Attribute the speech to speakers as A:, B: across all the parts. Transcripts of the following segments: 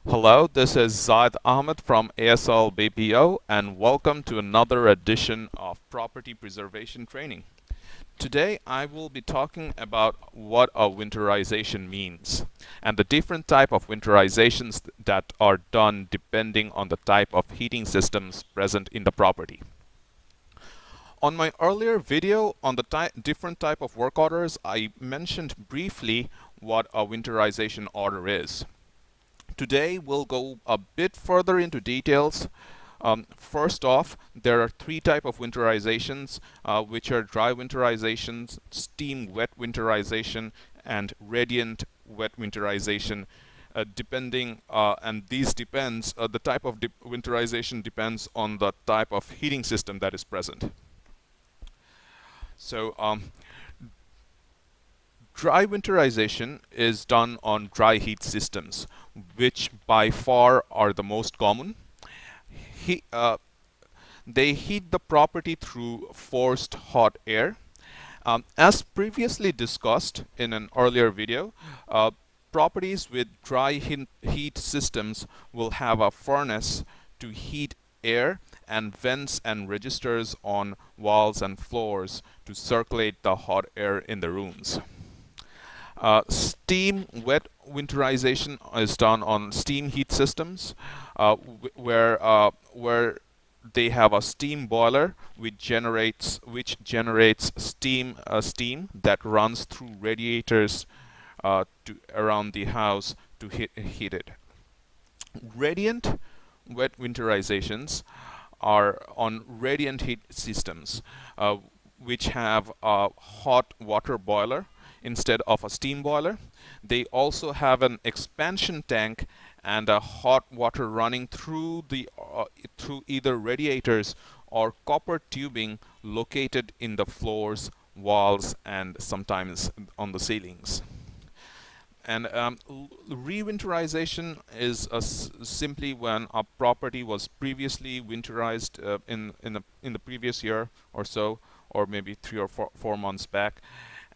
A: Hello, this is Zaid Ahmed from ASLBPO and welcome to another edition of Property Preservation Training. Today I will be talking about what a winterization means and the different type of winterizations that are done depending on the type of heating systems present in the property. On my earlier video on the different type of work orders, I mentioned briefly what a winterization order is. Today we'll go a bit further into details. First off, there are three types of winterizations, which are dry winterizations, steam wet winterization, and radiant wet winterization. The type of winterization depends on the type of heating system that is present. So, dry winterization is done on dry heat systems, which by far are the most common. They heat the property through forced hot air. As previously discussed in an earlier video, properties with dry heat systems will have a furnace to heat air and vents and registers on walls and floors to circulate the hot air in the rooms. Steam wet winterization is done on steam heat systems, where they have a steam boiler which generates steam that runs through radiators around the house to heat it. Radiant wet winterizations are on radiant heat systems, which have a hot water boiler instead of a steam boiler. They also have an expansion tank and a hot water running through either radiators or copper tubing located in the floors, walls, and sometimes on the ceilings. And rewinterization is simply when a property was previously winterized in the previous year or so, or maybe 3 or 4 months back,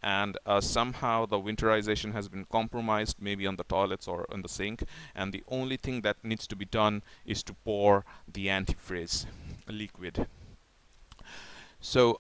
A: and somehow the winterization has been compromised, maybe on the toilets or on the sink, and the only thing that needs to be done is to pour the antifreeze liquid. So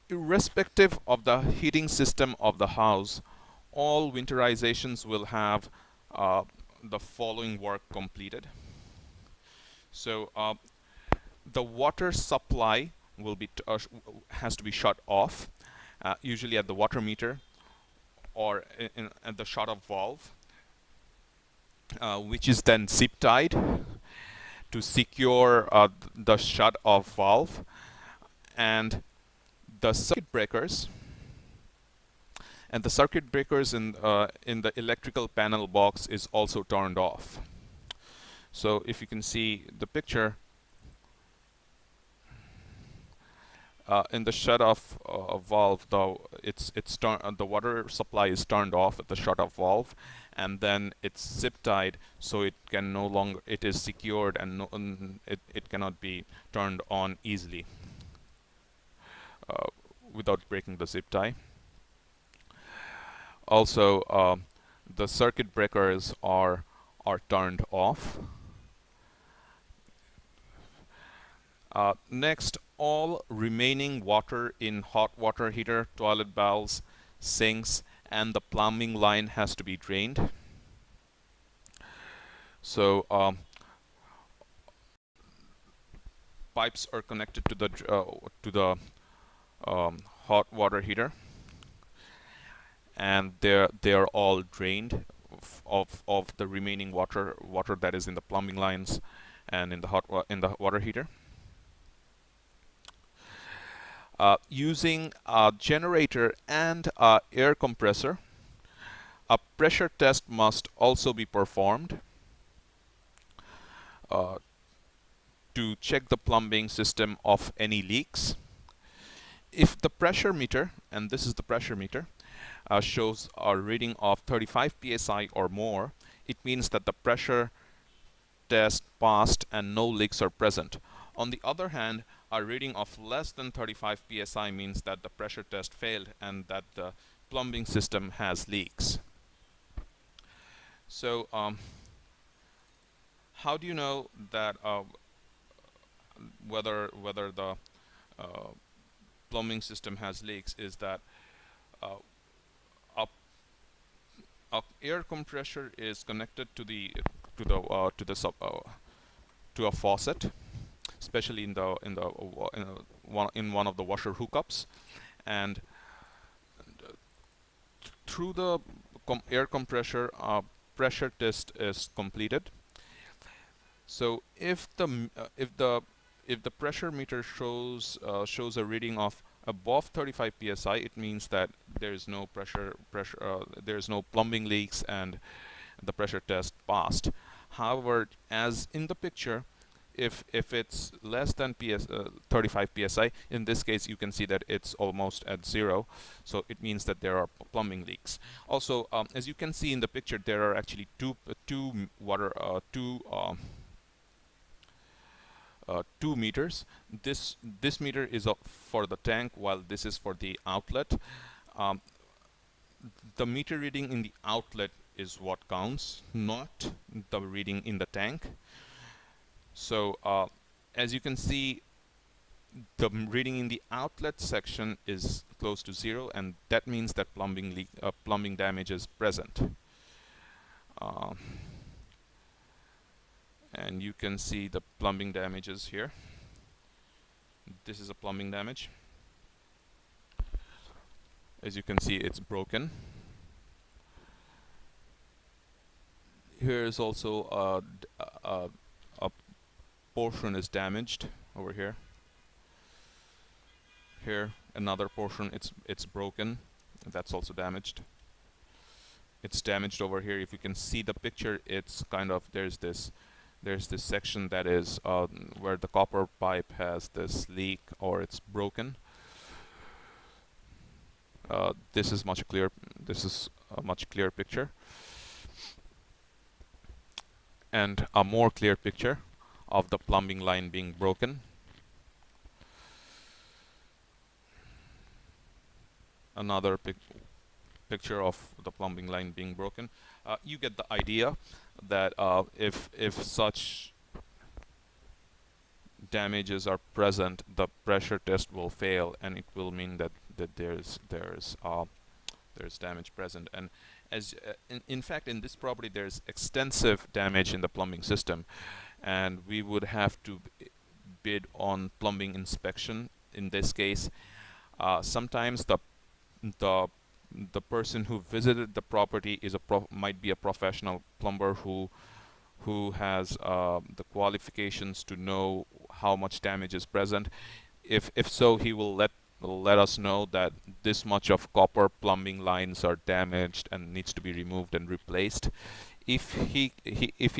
A: irrespective of the heating system of the house, all winterizations will have the following work completed. So the water supply has to be shut off, usually at the water meter or at the shut-off valve, which is then zip tied to secure the shut-off valve, and the circuit breakers in the electrical panel box is also turned off. So if you can see the picture, in the shut-off valve, the water supply is turned off at the shut-off valve, and then it's zip tied, so it is secured, and it cannot be turned on easily without breaking the zip tie. Also, the circuit breakers are turned off. Next, all remaining water in hot water heater, toilet bowls, sinks, and the plumbing line has to be drained. So pipes are connected to the hot water heater, and they are all drained of the remaining water that is in the plumbing lines and in the water heater. Using a generator and an air compressor, a pressure test must also be performed to check the plumbing system of any leaks. If the pressure meter, and this is the pressure meter, shows a reading of 35 psi or more, it means that the pressure test passed and no leaks are present. On the other hand, a reading of less than 35 psi means that the pressure test failed and that the plumbing system has leaks. So how do you know that whether the uh, plumbing system has leaks? Is that uh, a, a air compressor is connected to the to a faucet, especially in one of the washer hookups, and through the air compressor, pressure test is completed. So if the pressure meter shows a reading of above 35 psi, it means that there is no there is no plumbing leaks and the pressure test passed. However, as in the picture, if it's less than 35 psi, in this case you can see that it's almost at zero, so it means that there are plumbing leaks. Also, as you can see in the picture, there are actually two meters. This meter is for the tank, while this is for the outlet. Um, the meter reading in the outlet is what counts, not the reading in the tank. So as you can see, the reading in the outlet section is close to zero, and that means that plumbing damage is present. Uh, and you can see the plumbing damages here. This is a plumbing damage. As you can see, it's broken. Here is also a portion is damaged over here. Here, another portion, it's broken. That's also damaged. It's damaged over here. If you can see the picture, it's kind of there's this section that is where the copper pipe has this leak, or it's broken. This is a much clearer picture, and a more clear picture of the plumbing line being broken. Another picture of the plumbing line being broken. You get the idea that if such damages are present, the pressure test will fail, and it will mean that there's damage present. And as in fact, in this property, there's extensive damage in the plumbing system, and we would have to bid on plumbing inspection. In this case, sometimes the person who visited the property is might be a professional plumber who has the qualifications to know how much damage is present. If so, he will let us know that this much of copper plumbing lines are damaged and needs to be removed and replaced. If he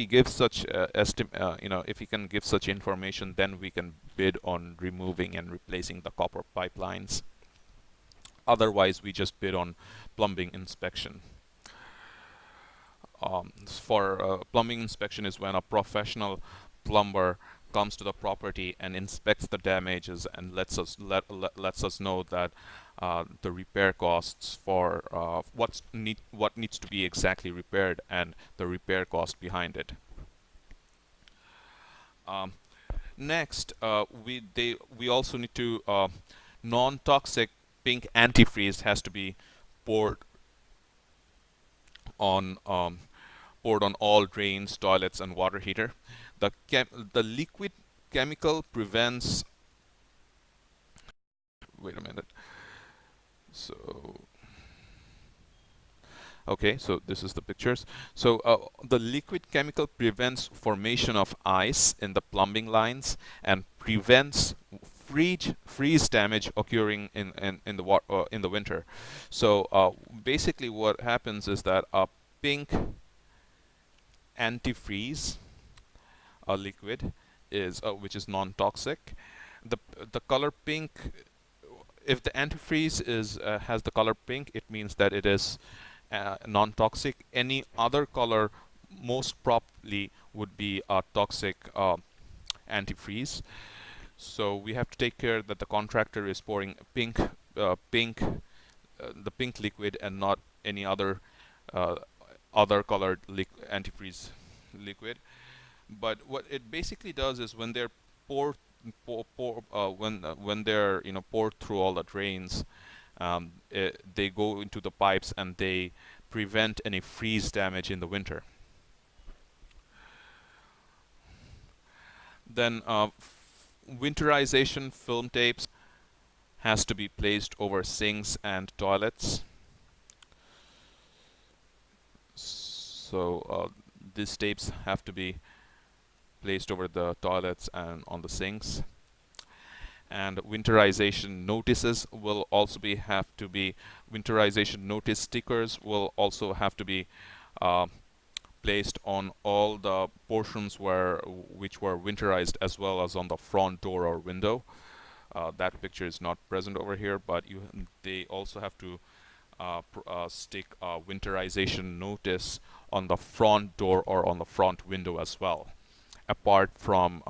A: gives such if he can give such information, then we can bid on removing and replacing the copper pipelines. Otherwise, we just bid on plumbing inspection. For plumbing inspection is when a professional plumber comes to the property and inspects the damages and lets us know that the repair costs for what needs to be exactly repaired and the repair cost behind it. Next, we also need to non-toxic pink antifreeze has to be poured on all drains, toilets, and water heater. The liquid chemical prevents. Wait a minute. So. Okay, so this is the pictures. So the liquid chemical prevents formation of ice in the plumbing lines and prevents freeze damage occurring in the winter. So basically, what happens is that a pink antifreeze, a liquid, is which is non-toxic. The color pink. If the antifreeze has the color pink, it means that it is non-toxic. Any other color most probably would be a toxic antifreeze. So we have to take care that the contractor is pouring the pink liquid and not any other other colored antifreeze liquid. But what it basically does is when they're poured, when they're poured through all the drains, they go into the pipes and they prevent any freeze damage in the winter. Then winterization film tapes has to be placed over sinks and toilets. So these tapes have to be placed over the toilets and on the sinks. And winterization notices will also have to be winterization notice stickers will also have to be placed on all the portions which were winterized, as well as on the front door or window. That picture is not present over here, but they also have to stick a winterization notice on the front door or on the front window as well, apart from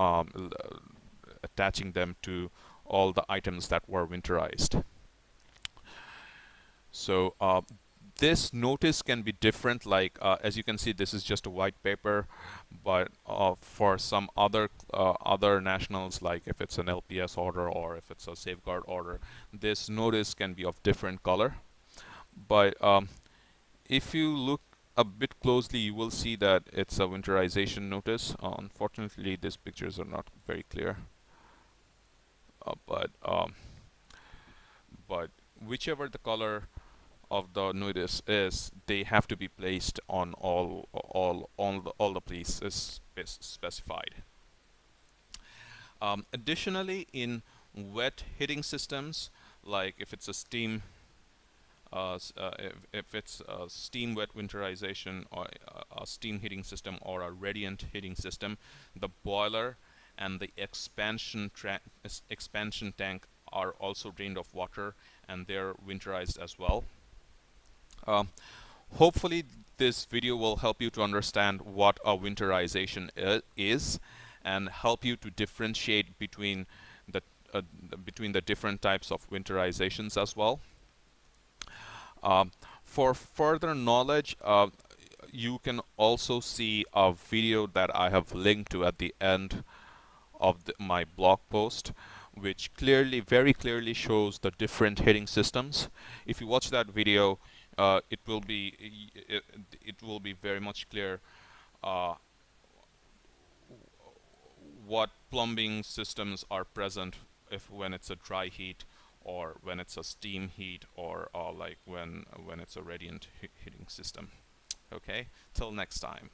A: attaching them to all the items that were winterized. So this notice can be different, like as you can see, this is just a white paper, but for some other nationals, like if it's an LPS order or if it's a safeguard order, this notice can be of different color. But if you look a bit closely, you will see that it's a winterization notice. Unfortunately, these pictures are not very clear, but whichever the color of the notice is, they have to be placed on all the places specified. Additionally, in wet heating systems, like if it's a steam if it's a steam wet winterization or a steam heating system or a radiant heating system, the boiler and the expansion tank are also drained of water, and they're winterized as well. Hopefully this video will help you to understand what a winterization is, and help you to differentiate between the different types of winterizations as well. For further knowledge, you can also see a video that I have linked to at the end of my blog post, which very clearly shows the different heating systems. If you watch that video, it will be very much clear what plumbing systems are present when it's a dry heat, or when it's a steam heat, or like when it's a radiant heating system. Okay, till next time.